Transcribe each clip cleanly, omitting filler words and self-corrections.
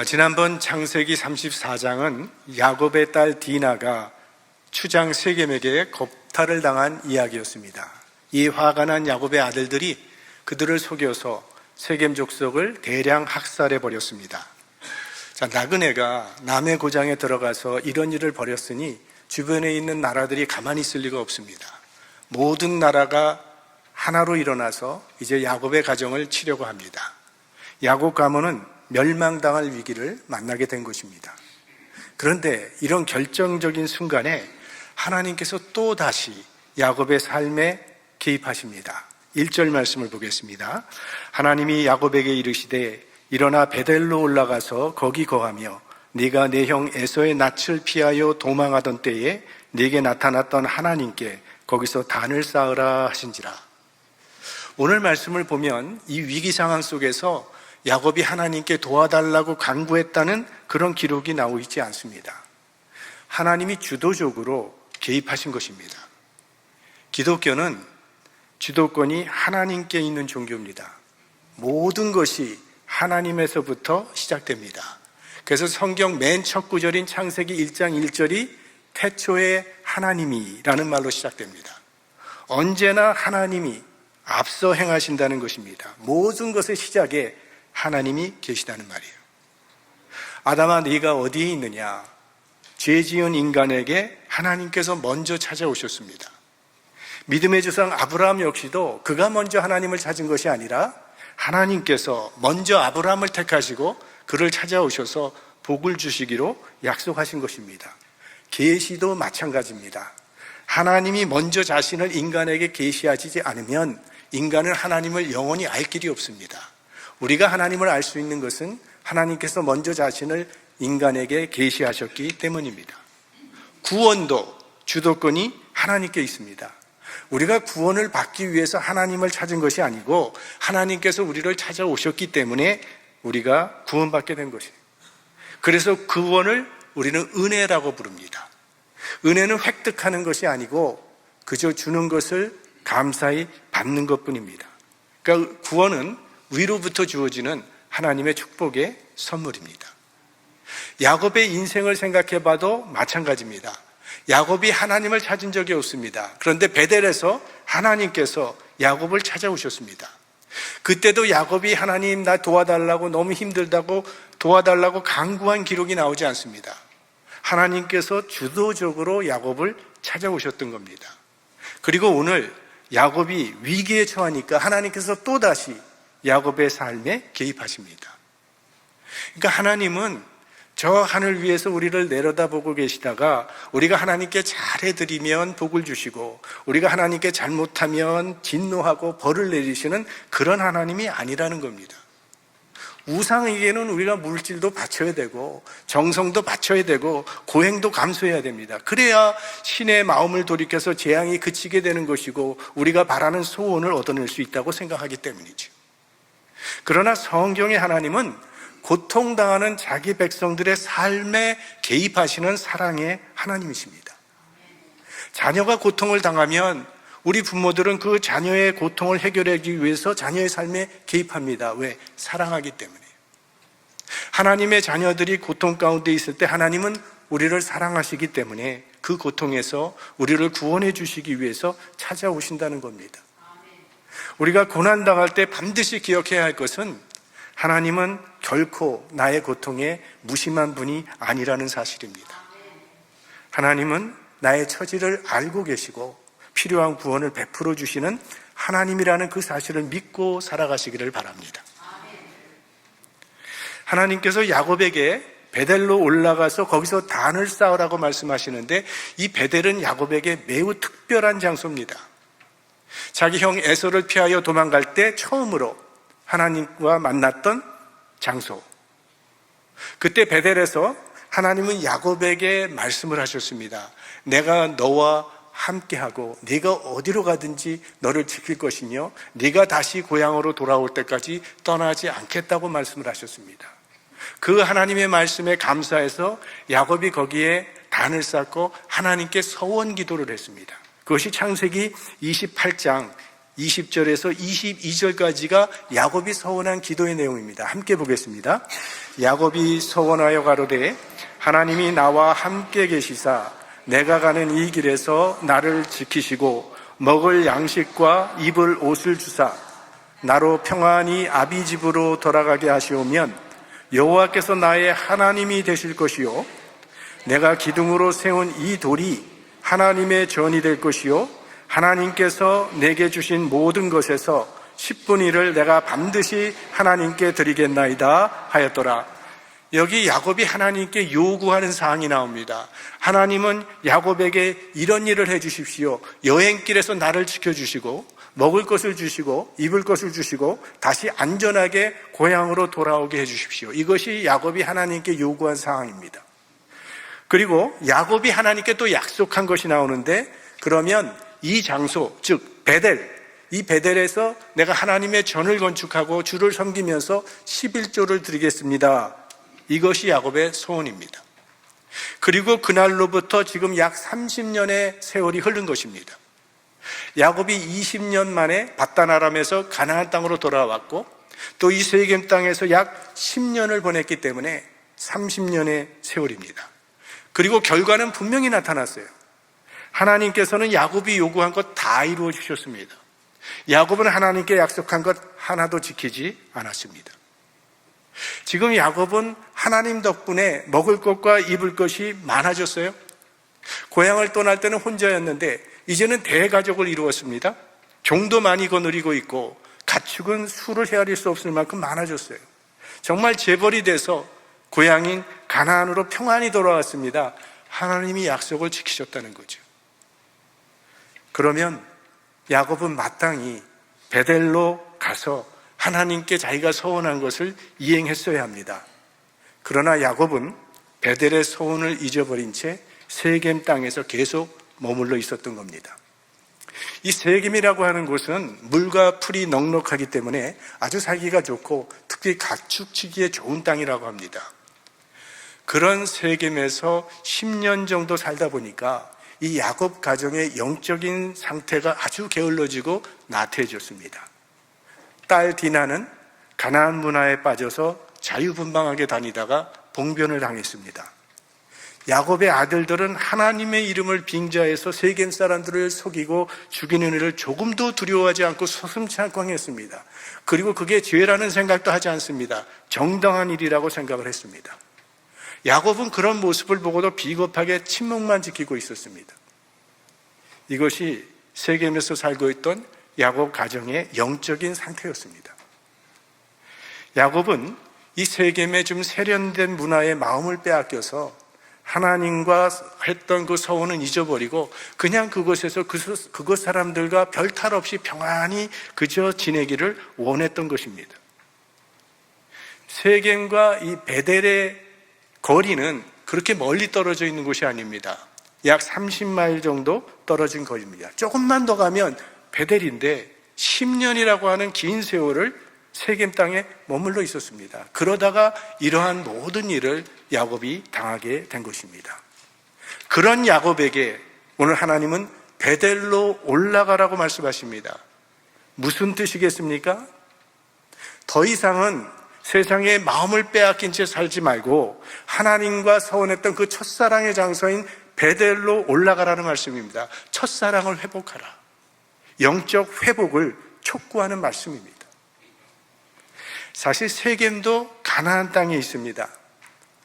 지난번 창세기 34장은 야곱의 딸 디나가 추장 세겜에게 겁탈을 당한 이야기였습니다. 이 화가 난 야곱의 아들들이 그들을 속여서 세겜 족속을 대량 학살해 버렸습니다. 나그네가 남의 고장에 들어가서 이런 일을 벌였으니 주변에 있는 나라들이 가만히 있을 리가 없습니다. 모든 나라가 하나로 일어나서 이제 야곱의 가정을 치려고 합니다. 야곱 가문은 멸망당할 위기를 만나게 된 것입니다. 그런데 이런 결정적인 순간에 하나님께서 또다시 야곱의 삶에 개입하십니다. 1절 말씀을 보겠습니다. 하나님이 야곱에게 이르시되 일어나 베델로 올라가서 거기 거하며 네가 내 형 에서의 낯을 피하여 도망하던 때에 네게 나타났던 하나님께 거기서 단을 쌓으라 하신지라. 오늘 말씀을 보면 이 위기 상황 속에서 야곱이 하나님께 도와달라고 간구했다는 그런 기록이 나오지 않습니다. 하나님이 주도적으로 개입하신 것입니다. 기독교는 주도권이 하나님께 있는 종교입니다. 모든 것이 하나님에서부터 시작됩니다. 그래서 성경 맨 첫 구절인 창세기 1장 1절이 태초에 하나님이라는 말로 시작됩니다. 언제나 하나님이 앞서 행하신다는 것입니다. 모든 것의 시작에 하나님이 계시다는 말이에요. 아담아, 네가 어디에 있느냐? 죄 지은 인간에게 하나님께서 먼저 찾아오셨습니다. 믿음의 조상 아브라함 역시도 그가 먼저 하나님을 찾은 것이 아니라 하나님께서 먼저 아브라함을 택하시고 그를 찾아오셔서 복을 주시기로 약속하신 것입니다. 계시도 마찬가지입니다. 하나님이 먼저 자신을 인간에게 계시하지 않으면 인간은 하나님을 영원히 알 길이 없습니다. 우리가 하나님을 알 수 있는 것은 하나님께서 먼저 자신을 인간에게 계시하셨기 때문입니다. 구원도 주도권이 하나님께 있습니다. 우리가 구원을 받기 위해서 하나님을 찾은 것이 아니고 하나님께서 우리를 찾아오셨기 때문에 우리가 구원받게 된 것이에요. 그래서 구원을 우리는 은혜라고 부릅니다. 은혜는 획득하는 것이 아니고 그저 주는 것을 감사히 받는 것뿐입니다. 그러니까 구원은 위로부터 주어지는 하나님의 축복의 선물입니다. 야곱의 인생을 생각해 봐도 마찬가지입니다. 야곱이 하나님을 찾은 적이 없습니다. 그런데 베델에서 하나님께서 야곱을 찾아오셨습니다. 그때도 야곱이 하나님 나 도와달라고 너무 힘들다고 도와달라고 간구한 기록이 나오지 않습니다. 하나님께서 주도적으로 야곱을 찾아오셨던 겁니다. 그리고 오늘 야곱이 위기에 처하니까 하나님께서 또다시 야곱의 삶에 개입하십니다. 그러니까 하나님은 저 하늘 위에서 우리를 내려다보고 계시다가 우리가 하나님께 잘해드리면 복을 주시고 우리가 하나님께 잘못하면 진노하고 벌을 내리시는 그런 하나님이 아니라는 겁니다. 우상에게는 우리가 물질도 바쳐야 되고 정성도 바쳐야 되고 고행도 감수해야 됩니다. 그래야 신의 마음을 돌이켜서 재앙이 그치게 되는 것이고 우리가 바라는 소원을 얻어낼 수 있다고 생각하기 때문이죠. 그러나 성경의 하나님은 고통당하는 자기 백성들의 삶에 개입하시는 사랑의 하나님이십니다. 자녀가 고통을 당하면 우리 부모들은 그 자녀의 고통을 해결하기 위해서 자녀의 삶에 개입합니다. 왜? 사랑하기 때문에. 하나님의 자녀들이 고통 가운데 있을 때 하나님은 우리를 사랑하시기 때문에 그 고통에서 우리를 구원해 주시기 위해서 찾아오신다는 겁니다. 우리가 고난당할 때 반드시 기억해야 할 것은 하나님은 결코 나의 고통에 무심한 분이 아니라는 사실입니다. 하나님은 나의 처지를 알고 계시고 필요한 구원을 베풀어 주시는 하나님이라는 그 사실을 믿고 살아가시기를 바랍니다. 하나님께서 야곱에게 베델로 올라가서 거기서 단을 쌓으라고 말씀하시는데 이 베델은 야곱에게 매우 특별한 장소입니다. 자기 형 에서를 피하여 도망갈 때 처음으로 하나님과 만났던 장소. 그때 베델에서 하나님은 야곱에게 말씀을 하셨습니다. 내가 너와 함께하고 네가 어디로 가든지 너를 지킬 것이며 네가 다시 고향으로 돌아올 때까지 떠나지 않겠다고 말씀을 하셨습니다. 그 하나님의 말씀에 감사해서 야곱이 거기에 단을 쌓고 하나님께 서원 기도를 했습니다. 그것이 창세기 28장 20절에서 22절까지가 야곱이 서원한 기도의 내용입니다. 함께 보겠습니다. 야곱이 서원하여 가로되 하나님이 나와 함께 계시사 내가 가는 이 길에서 나를 지키시고 먹을 양식과 입을 옷을 주사 나로 평안히 아비 집으로 돌아가게 하시오면 여호와께서 나의 하나님이 되실 것이요 내가 기둥으로 세운 이 돌이 하나님의 전이 될 것이요 하나님께서 내게 주신 모든 것에서 10분의 1을 내가 반드시 하나님께 드리겠나이다 하였더라. 여기 야곱이 하나님께 요구하는 사항이 나옵니다. 하나님은 야곱에게 이런 일을 해 주십시오. 여행길에서 나를 지켜주시고 먹을 것을 주시고 입을 것을 주시고 다시 안전하게 고향으로 돌아오게 해 주십시오. 이것이 야곱이 하나님께 요구한 사항입니다. 그리고 야곱이 하나님께 또 약속한 것이 나오는데 그러면 이 장소, 즉 베델, 이 베델에서 내가 하나님의 전을 건축하고 주를 섬기면서 11조를 드리겠습니다. 이것이 야곱의 소원입니다. 그리고 그날로부터 지금 약 30년의 세월이 흐른 것입니다. 야곱이 20년 만에 밧단 아람에서 가나안 땅으로 돌아왔고 또 이 세겜 땅에서 약 10년을 보냈기 때문에 30년의 세월입니다. 그리고 결과는 분명히 나타났어요. 하나님께서는 야곱이 요구한 것 다 이루어 주셨습니다. 야곱은 하나님께 약속한 것 하나도 지키지 않았습니다. 지금 야곱은 하나님 덕분에 먹을 것과 입을 것이 많아졌어요. 고향을 떠날 때는 혼자였는데 이제는 대가족을 이루었습니다. 종도 많이 거느리고 있고 가축은 수를 헤아릴 수 없을 만큼 많아졌어요. 정말 재벌이 돼서 고향인 가나안으로 평안히 돌아왔습니다. 하나님이 약속을 지키셨다는 거죠. 그러면 야곱은 마땅히 베델로 가서 하나님께 자기가 서원한 것을 이행했어야 합니다. 그러나 야곱은 베델의 서원을 잊어버린 채 세겜 땅에서 계속 머물러 있었던 겁니다. 이 세겜이라고 하는 곳은 물과 풀이 넉넉하기 때문에 아주 살기가 좋고 특히 가축치기에 좋은 땅이라고 합니다. 그런 세겜에서 10년 정도 살다 보니까 이 야곱 가정의 영적인 상태가 아주 게을러지고 나태해졌습니다. 딸 디나는 가나안 문화에 빠져서 자유분방하게 다니다가 봉변을 당했습니다. 야곱의 아들들은 하나님의 이름을 빙자해서 세겜 사람들을 속이고 죽이는 일을 조금도 두려워하지 않고 서슴지 않고 행했습니다. 그리고 그게 죄라는 생각도 하지 않습니다. 정당한 일이라고 생각을 했습니다. 야곱은 그런 모습을 보고도 비겁하게 침묵만 지키고 있었습니다. 이것이 세겜에서 살고 있던 야곱 가정의 영적인 상태였습니다. 야곱은 이 세겜의 좀 세련된 문화의 마음을 빼앗겨서 하나님과 했던 그 서원은 잊어버리고 그냥 그곳에서 그곳 사람들과 별 탈 없이 평안히 그저 지내기를 원했던 것입니다. 세겜과 이 베델의 거리는 그렇게 멀리 떨어져 있는 곳이 아닙니다. 약 30마일 정도 떨어진 거리입니다. 조금만 더 가면 베델인데 10년이라고 하는 긴 세월을 세겜 땅에 머물러 있었습니다. 그러다가 이러한 모든 일을 야곱이 당하게 된 것입니다. 그런 야곱에게 오늘 하나님은 베델로 올라가라고 말씀하십니다. 무슨 뜻이겠습니까? 더 이상은 세상에 마음을 빼앗긴 채 살지 말고 하나님과 서원했던 그 첫사랑의 장소인 베델로 올라가라는 말씀입니다. 첫사랑을 회복하라. 영적 회복을 촉구하는 말씀입니다. 사실 세겜도 가나안 땅에 있습니다.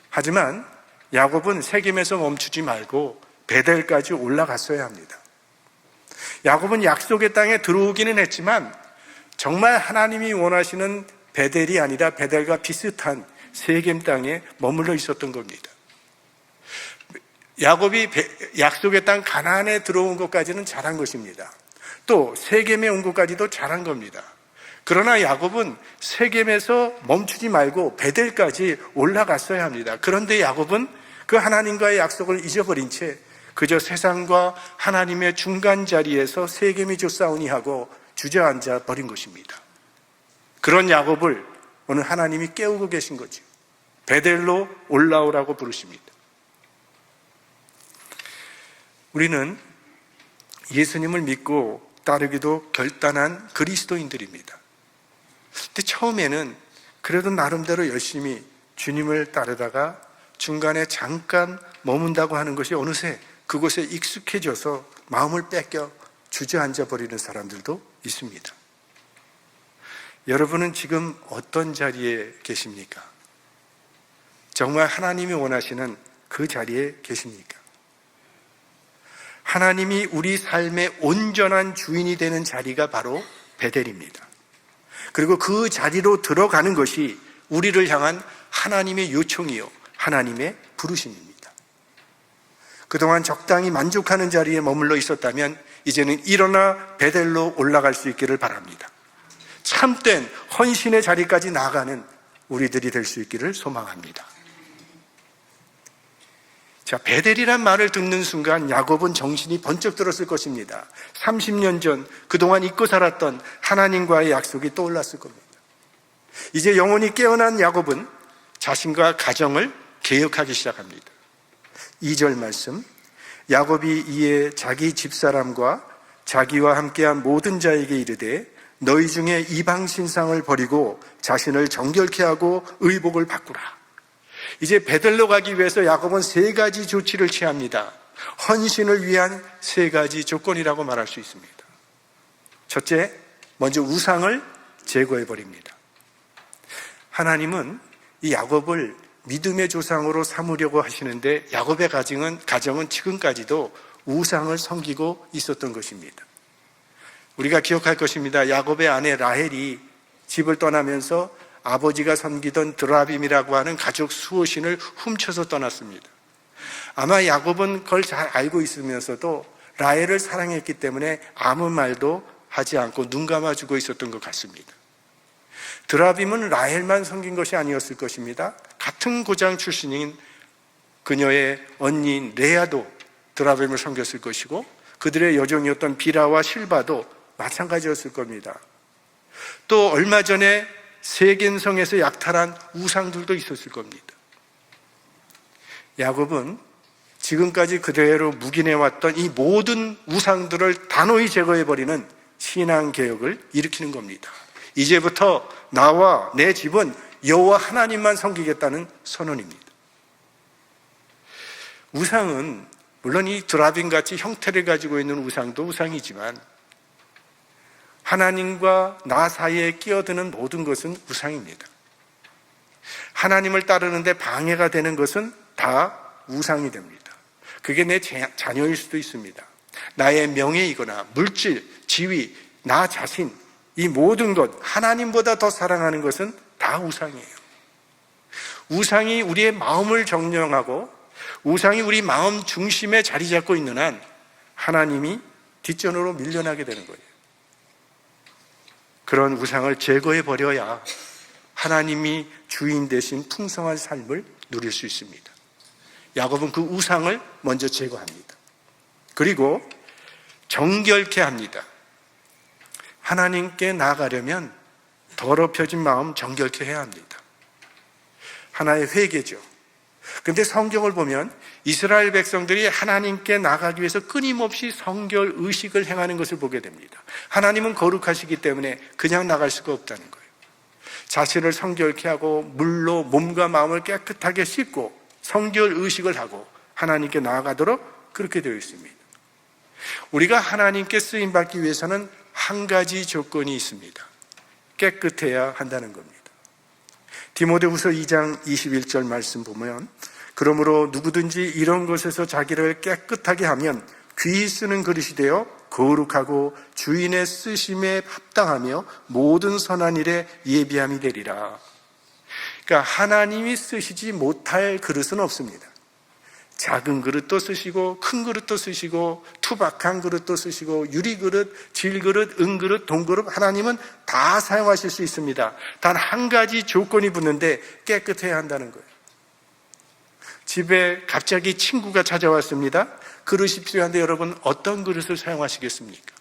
하지만 야곱은 세겜에서 멈추지 말고 베델까지 올라갔어야 합니다. 야곱은 약속의 땅에 들어오기는 했지만 정말 하나님이 원하시는 베델이 아니라 베델과 비슷한 세겜 땅에 머물러 있었던 겁니다. 야곱이 약속의 땅 가나안에 들어온 것까지는 잘한 것입니다. 또 세겜에 온 것까지도 잘한 겁니다. 그러나 야곱은 세겜에서 멈추지 말고 베델까지 올라갔어야 합니다. 그런데 야곱은 그 하나님과의 약속을 잊어버린 채 그저 세상과 하나님의 중간 자리에서 세겜이 좋사오니 하고 주저앉아 버린 것입니다. 그런 야곱을 오늘 하나님이 깨우고 계신 거죠. 베델로 올라오라고 부르십니다. 우리는 예수님을 믿고 따르기도 결단한 그리스도인들입니다. 근데 처음에는 그래도 나름대로 열심히 주님을 따르다가 중간에 잠깐 머문다고 하는 것이 어느새 그곳에 익숙해져서 마음을 뺏겨 주저앉아 버리는 사람들도 있습니다. 여러분은 지금 어떤 자리에 계십니까? 정말 하나님이 원하시는 그 자리에 계십니까? 하나님이 우리 삶의 온전한 주인이 되는 자리가 바로 베델입니다. 그리고 그 자리로 들어가는 것이 우리를 향한 하나님의 요청이요, 하나님의 부르심입니다. 그동안 적당히 만족하는 자리에 머물러 있었다면 이제는 일어나 베델로 올라갈 수 있기를 바랍니다. 참된 헌신의 자리까지 나아가는 우리들이 될 수 있기를 소망합니다. 자, 베델이란 말을 듣는 순간 야곱은 정신이 번쩍 들었을 것입니다. 30년 전 그동안 잊고 살았던 하나님과의 약속이 떠올랐을 겁니다. 이제 영혼이 깨어난 야곱은 자신과 가정을 개혁하기 시작합니다. 2절 말씀, 야곱이 이에 자기 집사람과 자기와 함께한 모든 자에게 이르되 너희 중에 이방 신상을 버리고 자신을 정결케 하고 의복을 바꾸라. 이제 베들로 가기 위해서 야곱은 3가지 조치를 취합니다. 헌신을 위한 3가지 조건이라고 말할 수 있습니다. 첫째, 먼저 우상을 제거해 버립니다. 하나님은 이 야곱을 믿음의 조상으로 삼으려고 하시는데 야곱의 가정은 지금까지도 우상을 섬기고 있었던 것입니다. 우리가 기억할 것입니다. 야곱의 아내 라헬이 집을 떠나면서 아버지가 섬기던 드라빔이라고 하는 가족 수호신을 훔쳐서 떠났습니다. 아마 야곱은 그걸 잘 알고 있으면서도 라헬을 사랑했기 때문에 아무 말도 하지 않고 눈 감아주고 있었던 것 같습니다. 드라빔은 라헬만 섬긴 것이 아니었을 것입니다. 같은 고장 출신인 그녀의 언니인 레아도 드라빔을 섬겼을 것이고 그들의 여종이었던 비라와 실바도 마찬가지였을 겁니다. 또 얼마 전에 세겜성에서 약탈한 우상들도 있었을 겁니다. 야곱은 지금까지 그대로 묵인해왔던 이 모든 우상들을 단호히 제거해버리는 신앙개혁을 일으키는 겁니다. 이제부터 나와 내 집은 여호와 하나님만 섬기겠다는 선언입니다. 우상은 물론 이 드라빔같이 형태를 가지고 있는 우상도 우상이지만 하나님과 나 사이에 끼어드는 모든 것은 우상입니다. 하나님을 따르는데 방해가 되는 것은 다 우상이 됩니다. 그게 내 자녀일 수도 있습니다. 나의 명예이거나 물질, 지위, 나 자신, 이 모든 것, 하나님보다 더 사랑하는 것은 다 우상이에요. 우상이 우리의 마음을 정령하고 우상이 우리 마음 중심에 자리 잡고 있는 한 하나님이 뒷전으로 밀려나게 되는 거예요. 그런 우상을 제거해 버려야 하나님이 주인 되신 풍성한 삶을 누릴 수 있습니다. 야곱은 그 우상을 먼저 제거합니다. 그리고 정결케 합니다. 하나님께 나아가려면 더럽혀진 마음 정결케 해야 합니다. 하나의 회개죠. 그런데 성경을 보면 이스라엘 백성들이 하나님께 나가기 위해서 끊임없이 성결 의식을 행하는 것을 보게 됩니다. 하나님은 거룩하시기 때문에 그냥 나갈 수가 없다는 거예요. 자신을 성결케 하고 물로 몸과 마음을 깨끗하게 씻고 성결 의식을 하고 하나님께 나아가도록 그렇게 되어 있습니다. 우리가 하나님께 쓰임받기 위해서는 한 가지 조건이 있습니다. 깨끗해야 한다는 겁니다. 디모데후서 2장 21절 말씀 보면 그러므로 누구든지 이런 것에서 자기를 깨끗하게 하면 귀히 쓰는 그릇이 되어 거룩하고 주인의 쓰심에 합당하며 모든 선한 일에 예비함이 되리라. 그러니까 하나님이 쓰시지 못할 그릇은 없습니다. 작은 그릇도 쓰시고 큰 그릇도 쓰시고 투박한 그릇도 쓰시고 유리그릇, 질그릇, 은그릇, 동그릇 하나님은 다 사용하실 수 있습니다. 단 한 가지 조건이 붙는데 깨끗해야 한다는 거예요. 집에 갑자기 친구가 찾아왔습니다. 그릇이 필요한데 여러분 어떤 그릇을 사용하시겠습니까?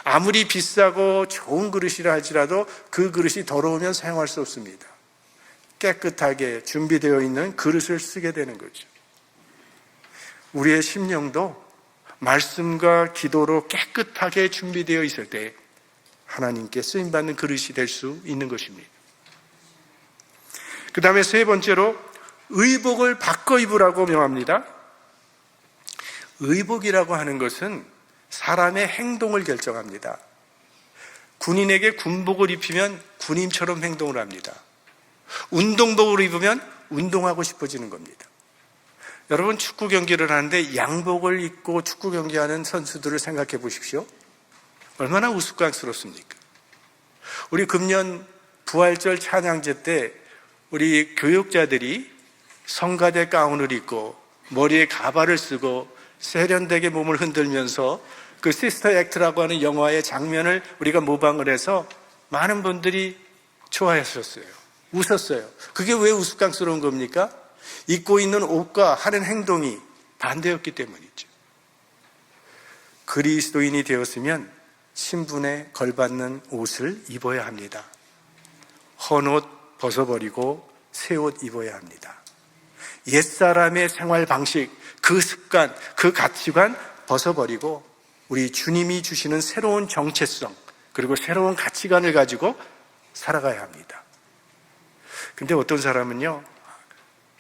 아무리 비싸고 좋은 그릇이라 할지라도 그 그릇이 더러우면 사용할 수 없습니다. 깨끗하게 준비되어 있는 그릇을 쓰게 되는 거죠. 우리의 심령도 말씀과 기도로 깨끗하게 준비되어 있을 때 하나님께 쓰임받는 그릇이 될 수 있는 것입니다. 그 다음에 세 번째로 의복을 바꿔 입으라고 명합니다. 의복이라고 하는 것은 사람의 행동을 결정합니다. 군인에게 군복을 입히면 군인처럼 행동을 합니다. 운동복을 입으면 운동하고 싶어지는 겁니다. 여러분, 축구 경기를 하는데 양복을 입고 축구 경기하는 선수들을 생각해 보십시오. 얼마나 우스꽝스럽습니까? 우리 금년 부활절 찬양제 때 우리 교육자들이 성가대 가운을 입고 머리에 가발을 쓰고 세련되게 몸을 흔들면서 그 시스터 액트라고 하는 영화의 장면을 우리가 모방을 해서 많은 분들이 좋아하셨어요. 웃었어요. 그게 왜 우스꽝스러운 겁니까? 입고 있는 옷과 하는 행동이 반대였기 때문이죠. 그리스도인이 되었으면 신분에 걸맞는 옷을 입어야 합니다. 헌 옷 벗어버리고 새 옷 입어야 합니다. 옛사람의 생활 방식, 그 습관, 그 가치관 벗어버리고 우리 주님이 주시는 새로운 정체성 그리고 새로운 가치관을 가지고 살아가야 합니다. 근데 어떤 사람은요,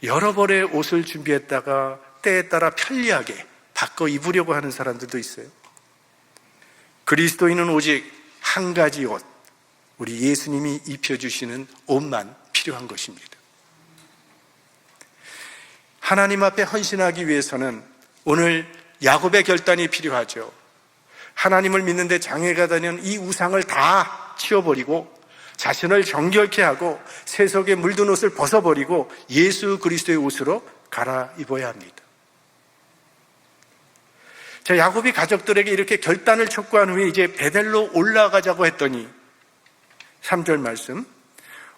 여러 벌의 옷을 준비했다가 때에 따라 편리하게 바꿔 입으려고 하는 사람들도 있어요. 그리스도인은 오직 한 가지 옷, 우리 예수님이 입혀주시는 옷만 필요한 것입니다. 하나님 앞에 헌신하기 위해서는 오늘 야곱의 결단이 필요하죠. 하나님을 믿는데 장애가 되는 이 우상을 다 치워버리고 자신을 정결케 하고 세속에 물든 옷을 벗어버리고 예수 그리스도의 옷으로 갈아입어야 합니다. 자, 야곱이 가족들에게 이렇게 결단을 촉구한 후에 이제 베델로 올라가자고 했더니 3절 말씀,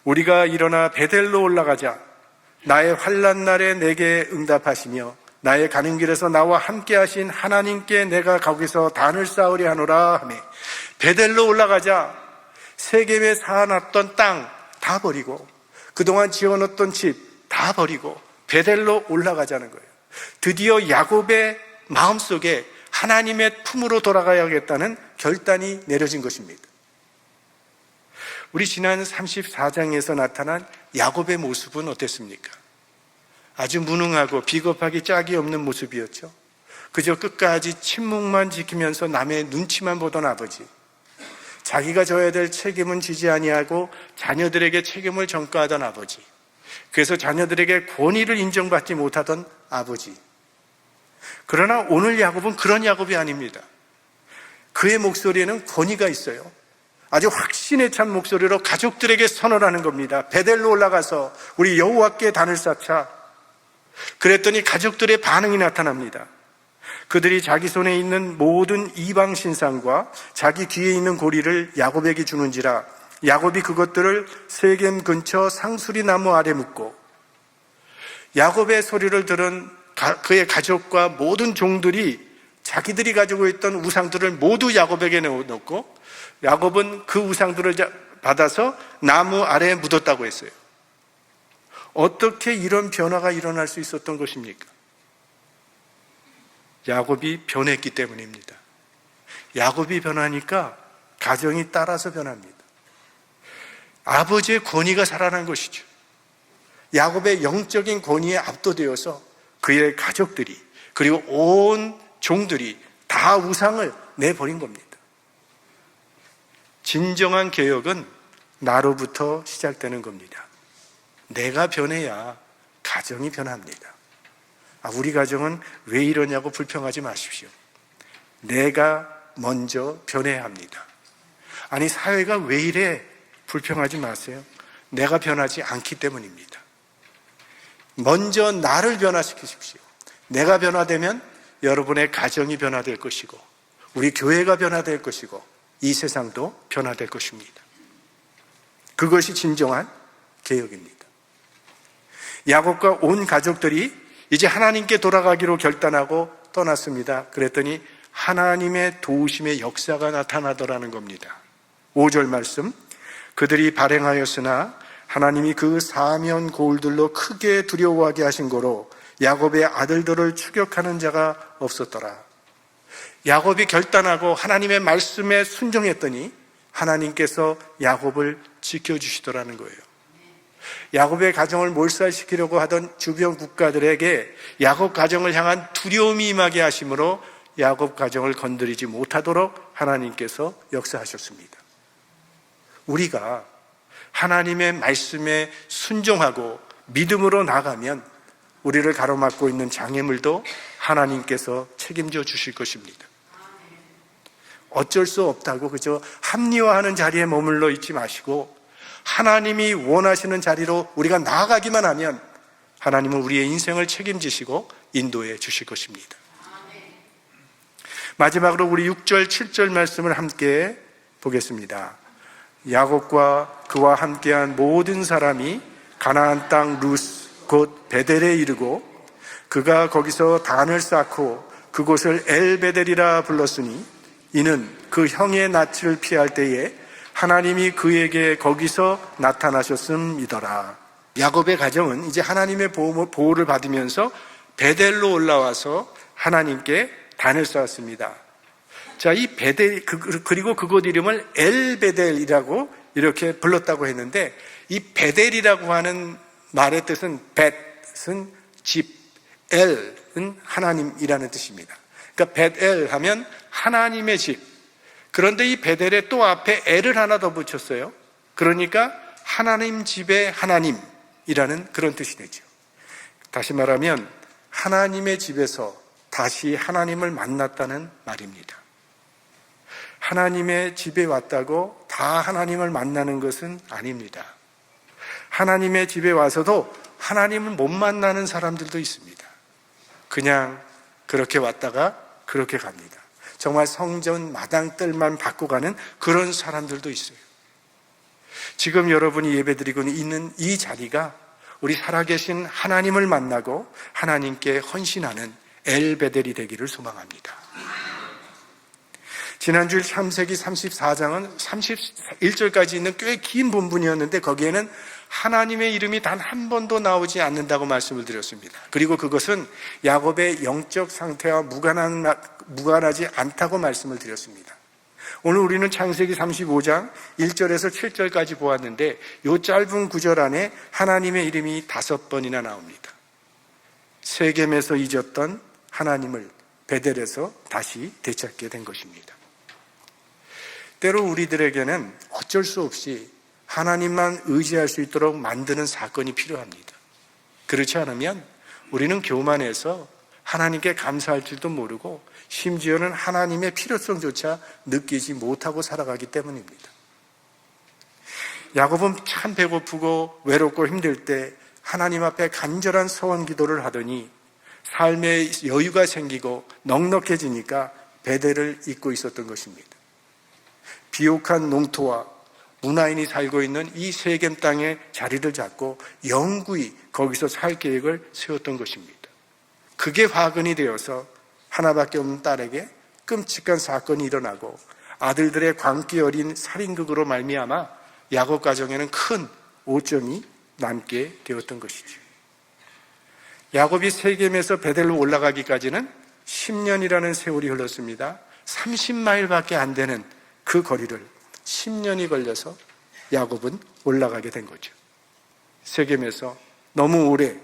우리가 일어나 베델로 올라가자. 나의 환난 날에 내게 응답하시며 나의 가는 길에서 나와 함께 하신 하나님께 내가 거기서 단을 쌓으려 하노라 하며, 베델로 올라가자. 세겜에 쌓아놨던 땅 다 버리고 그동안 지어놓던 집 다 버리고 베델로 올라가자는 거예요. 드디어 야곱의 마음속에 하나님의 품으로 돌아가야겠다는 결단이 내려진 것입니다. 우리 지난 34장에서 나타난 야곱의 모습은 어땠습니까? 아주 무능하고 비겁하기 짝이 없는 모습이었죠. 그저 끝까지 침묵만 지키면서 남의 눈치만 보던 아버지, 자기가 져야 될 책임은 지지 아니하고 자녀들에게 책임을 전가하던 아버지, 그래서 자녀들에게 권위를 인정받지 못하던 아버지. 그러나 오늘 야곱은 그런 야곱이 아닙니다. 그의 목소리에는 권위가 있어요. 아주 확신에 찬 목소리로 가족들에게 선언하는 겁니다. 베델로 올라가서 우리 여호와께 단을 쌓자. 그랬더니 가족들의 반응이 나타납니다. 그들이 자기 손에 있는 모든 이방 신상과 자기 뒤에 있는 고리를 야곱에게 주는지라 야곱이 그것들을 세겜 근처 상수리 나무 아래 묻고, 야곱의 소리를 들은 그의 가족과 모든 종들이 자기들이 가지고 있던 우상들을 모두 야곱에게 넣고 야곱은 그 우상들을 받아서 나무 아래에 묻었다고 했어요. 어떻게 이런 변화가 일어날 수 있었던 것입니까? 야곱이 변했기 때문입니다. 야곱이 변하니까 가정이 따라서 변합니다. 아버지의 권위가 살아난 것이죠. 야곱의 영적인 권위에 압도되어서 그의 가족들이 그리고 온 종들이 다 우상을 내버린 겁니다. 진정한 개혁은 나로부터 시작되는 겁니다. 내가 변해야 가정이 변합니다. 우리 가정은 왜 이러냐고 불평하지 마십시오. 내가 먼저 변해야 합니다. 아니, 사회가 왜 이래? 불평하지 마세요. 내가 변하지 않기 때문입니다. 먼저 나를 변화시키십시오. 내가 변화되면 여러분의 가정이 변화될 것이고 우리 교회가 변화될 것이고 이 세상도 변화될 것입니다. 그것이 진정한 개혁입니다. 야곱과 온 가족들이 이제 하나님께 돌아가기로 결단하고 떠났습니다. 그랬더니 하나님의 도우심의 역사가 나타나더라는 겁니다. 5절 말씀, 그들이 발행하였으나 하나님이 그 사면 고울들로 크게 두려워하게 하신 거로 야곱의 아들들을 추격하는 자가 없었더라. 야곱이 결단하고 하나님의 말씀에 순종했더니 하나님께서 야곱을 지켜주시더라는 거예요. 야곱의 가정을 몰살시키려고 하던 주변 국가들에게 야곱 가정을 향한 두려움이 임하게 하심으로 야곱 가정을 건드리지 못하도록 하나님께서 역사하셨습니다. 우리가 하나님의 말씀에 순종하고 믿음으로 나가면 우리를 가로막고 있는 장애물도 하나님께서 책임져 주실 것입니다. 어쩔 수 없다고 그저 합리화하는 자리에 머물러 있지 마시고 하나님이 원하시는 자리로 우리가 나아가기만 하면 하나님은 우리의 인생을 책임지시고 인도해 주실 것입니다. 마지막으로 우리 6절, 7절 말씀을 함께 보겠습니다. 야곱과 그와 함께한 모든 사람이 가나안 땅 루스 곧 베델에 이르고 그가 거기서 단을 쌓고 그곳을 엘베델이라 불렀으니 이는 그 형의 낯을 피할 때에 하나님이 그에게 거기서 나타나셨음이더라. 야곱의 가정은 이제 하나님의 보호를 받으면서 베델로 올라와서 하나님께 단을 쌓았습니다. 자, 이 베델, 그리고 그곳 이름을 엘베델이라고 이렇게 불렀다고 했는데, 이 베델이라고 하는 말의 뜻은 벳은 집, 엘은 하나님이라는 뜻입니다. 그러니까 벳엘 하면 하나님의 집. 그런데 이 베델에 또 앞에 엘을 하나 더 붙였어요. 그러니까 하나님 집의 하나님이라는 그런 뜻이 되죠. 다시 말하면 하나님의 집에서 다시 하나님을 만났다는 말입니다. 하나님의 집에 왔다고 다 하나님을 만나는 것은 아닙니다. 하나님의 집에 와서도 하나님을 못 만나는 사람들도 있습니다. 그냥 그렇게 왔다가 그렇게 갑니다. 정말 성전 마당뜰만 받고 가는 그런 사람들도 있어요. 지금 여러분이 예배드리고 있는 이 자리가 우리 살아계신 하나님을 만나고 하나님께 헌신하는 엘베델이 되기를 소망합니다. 지난주 창세기 34장은 31절까지 있는 꽤 긴 본문이었는데 거기에는 하나님의 이름이 단 한 번도 나오지 않는다고 말씀을 드렸습니다. 그리고 그것은 야곱의 영적 상태와 무관하지 않다고 말씀을 드렸습니다. 오늘 우리는 창세기 35장 1절에서 7절까지 보았는데 이 짧은 구절 안에 하나님의 이름이 5번이나 나옵니다. 세겜에서 잊었던 하나님을 베델에서 다시 되찾게 된 것입니다. 때로 우리들에게는 어쩔 수 없이 하나님만 의지할 수 있도록 만드는 사건이 필요합니다. 그렇지 않으면 우리는 교만해서 하나님께 감사할 줄도 모르고 심지어는 하나님의 필요성조차 느끼지 못하고 살아가기 때문입니다. 야곱은 참 배고프고 외롭고 힘들 때 하나님 앞에 간절한 서원 기도를 하더니 삶에 여유가 생기고 넉넉해지니까 베델을 잊고 있었던 것입니다. 비옥한 농토와 문화인이 살고 있는 이 세겜 땅에 자리를 잡고 영구히 거기서 살 계획을 세웠던 것입니다. 그게 화근이 되어서 하나밖에 없는 딸에게 끔찍한 사건이 일어나고 아들들의 광기 어린 살인극으로 말미암아 야곱 가정에는 큰 오점이 남게 되었던 것이죠. 야곱이 세겜에서 베델로 올라가기까지는 10년이라는 세월이 흘렀습니다. 30마일밖에 안 되는 그 거리를 10년이 걸려서 야곱은 올라가게 된 거죠. 세겜에서 너무 오래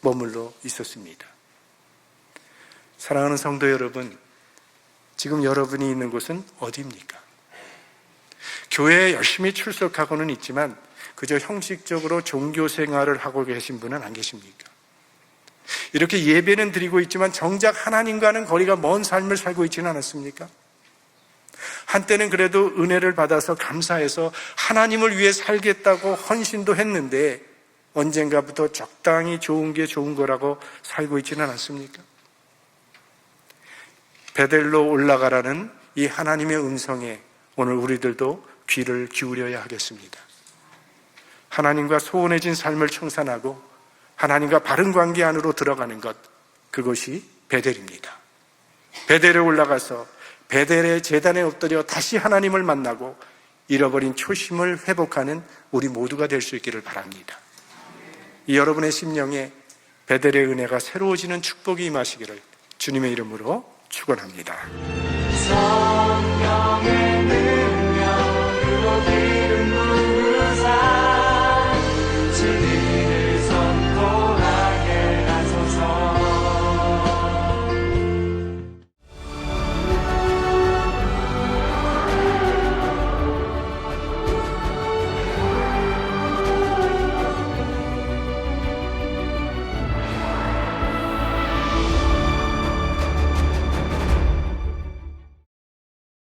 머물러 있었습니다. 사랑하는 성도 여러분, 지금 여러분이 있는 곳은 어디입니까? 교회에 열심히 출석하고는 있지만 그저 형식적으로 종교 생활을 하고 계신 분은 안 계십니까? 이렇게 예배는 드리고 있지만 정작 하나님과는 거리가 먼 삶을 살고 있지는 않았습니까? 한때는 그래도 은혜를 받아서 감사해서 하나님을 위해 살겠다고 헌신도 했는데 언젠가부터 적당히 좋은 게 좋은 거라고 살고 있지는 않습니까? 베델로 올라가라는 이 하나님의 음성에 오늘 우리들도 귀를 기울여야 하겠습니다. 하나님과 소원해진 삶을 청산하고 하나님과 바른 관계 안으로 들어가는 것, 그것이 베델입니다. 베델에 올라가서 베델의 제단에 엎드려 다시 하나님을 만나고 잃어버린 초심을 회복하는 우리 모두가 될 수 있기를 바랍니다. 이 여러분의 심령에 베델의 은혜가 새로워지는 축복이 임하시기를 주님의 이름으로 축원합니다. 성령의 능력으로 기름